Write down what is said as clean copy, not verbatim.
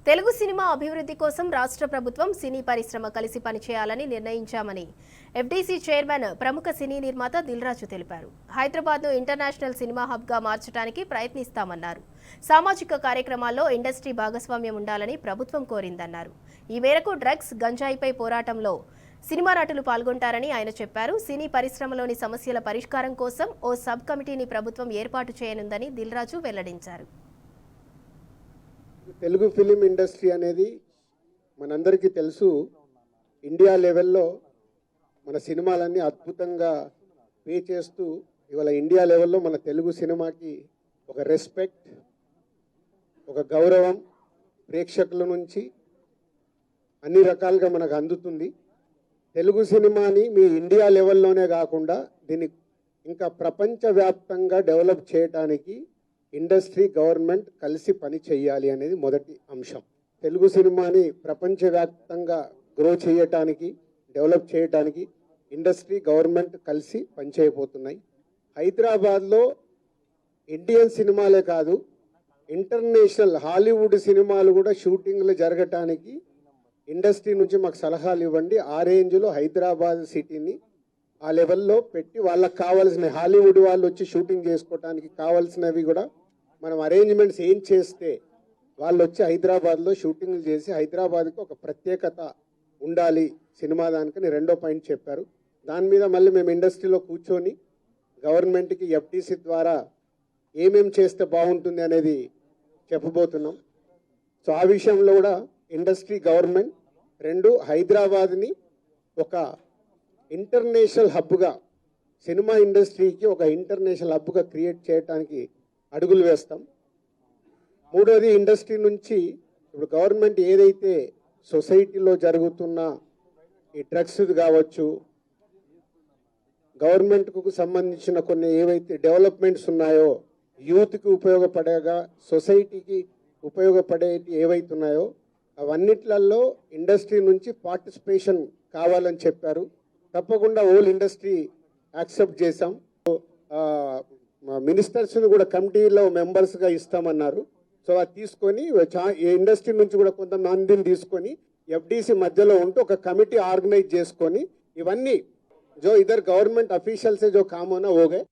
Telugu cinema అభివృద్ధి కోసం రాష్ట్ర ప్రభుత్వం సినీ పరిశ్రమ కలిసి పనిచేయాలని నిర్ణయించామని ఎఫ్డీసీ చైర్మన్ ప్రముఖ సినీ నిర్మాత దిల్ రాజు తెలిపారు. హైదరాబాద్ను ఇంటర్నేషనల్ సినిమా హబ్గా మార్చడానికి ప్రయత్నిస్తామన్నారు. సామాజిక కార్యక్రమాల్లో ఇండస్ట్రీ భాగస్వామ్యం ఉండాలని ప్రభుత్వం కోరిందన్నారు. ఈ మేరకు డ్రగ్స్, గంజాయిపై పోరాటంలో సినిమా నటులు పాల్గొంటారని ఆయన చెప్పారు. సినీ పరిశ్రమలోని సమస్యల పరిష్కారం కోసం ఓ సబ్ కమిటీని ప్రభుత్వం ఏర్పాటు చేయనుందని దిల్ రాజు వెల్లడించారు. తెలుగు ఫిలిం ఇండస్ట్రీ అనేది మనందరికీ తెలుసు. ఇండియా లెవెల్లో మన సినిమాలన్నీ అద్భుతంగా పే చేస్తూ ఇవాళ ఇండియా లెవెల్లో మన తెలుగు సినిమాకి ఒక రెస్పెక్ట్, ఒక గౌరవం ప్రేక్షకుల నుంచి అన్ని రకాలుగా మనకు అందుతుంది. తెలుగు సినిమాని మీ ఇండియా లెవెల్లోనే కాకుండా దీన్ని ఇంకా ప్రపంచవ్యాప్తంగా డెవలప్ చేయడానికి ఇండస్ట్రీ, గవర్నమెంట్ కలిసి పని చేయాలి అనేది మొదటి అంశం. తెలుగు సినిమాని ప్రపంచవ్యాప్తంగా గ్రో చేయటానికి, డెవలప్ చేయటానికి ఇండస్ట్రీ, గవర్నమెంట్ కలిసి పనిచేయబోతున్నాయి. హైదరాబాద్లో ఇండియన్ సినిమాలే కాదు, ఇంటర్నేషనల్ హాలీవుడ్ సినిమాలు కూడా షూటింగ్లు జరగటానికి ఇండస్ట్రీ నుంచి మాకు సలహాలు ఇవ్వండి. ఆ రేంజ్లో హైదరాబాద్ సిటీని ఆ లెవెల్లో పెట్టి వాళ్ళకి కావాల్సిన హాలీవుడ్ వాళ్ళు వచ్చి షూటింగ్ చేసుకోవటానికి కావాల్సినవి కూడా మనం అరేంజ్మెంట్స్ ఏం చేస్తే వాళ్ళు వచ్చి హైదరాబాద్లో షూటింగ్లు చేసి హైదరాబాద్కి ఒక ప్రత్యేకత ఉండాలి సినిమా దానికని రెండో పాయింట్ చెప్పారు. దాని మీద మళ్ళీ మేము ఇండస్ట్రీలో కూర్చొని గవర్నమెంట్కి ఎఫ్టీసీ ద్వారా ఏమేం చేస్తే బాగుంటుంది అనేది చెప్పబోతున్నాం. సో ఆ విషయంలో కూడా ఇండస్ట్రీ, గవర్నమెంట్ రెండు హైదరాబాద్ని ఒక ఇంటర్నేషనల్ హబ్గా, సినిమా ఇండస్ట్రీకి ఒక ఇంటర్నేషనల్ హబ్గా క్రియేట్ చేయడానికి అడుగులు వేస్తాం. మూడోది, ఇండస్ట్రీ నుంచి ఇప్పుడు గవర్నమెంట్ ఏదైతే సొసైటీలో జరుగుతున్న ఈ డ్రగ్స్ కావచ్చు, గవర్నమెంట్కు సంబంధించిన కొన్ని ఏవైతే డెవలప్మెంట్స్ ఉన్నాయో, యూత్కి ఉపయోగపడేగా సొసైటీకి ఉపయోగపడేవి ఏవైతే ఉన్నాయో అవన్నిట్లలో ఇండస్ట్రీ నుంచి పార్టిసిపేషన్ కావాలని చెప్పారు. తప్పకుండా హోల్ ఇండస్ట్రీ యాక్సెప్ట్ చేశాం. మినిస్టర్స్ని కూడా కమిటీలో మెంబర్స్గా ఇస్తామన్నారు. సో అది తీసుకొని ఇండస్ట్రీ నుంచి కూడా కొంతమందిని తీసుకొని ఎఫ్డీసీ మధ్యలో ఉంటూ ఒక కమిటీ ఆర్గనైజ్ చేసుకొని ఇవన్నీ जो इधर गवर्नमेंट ऑफिशियल से जो काम होना हो गए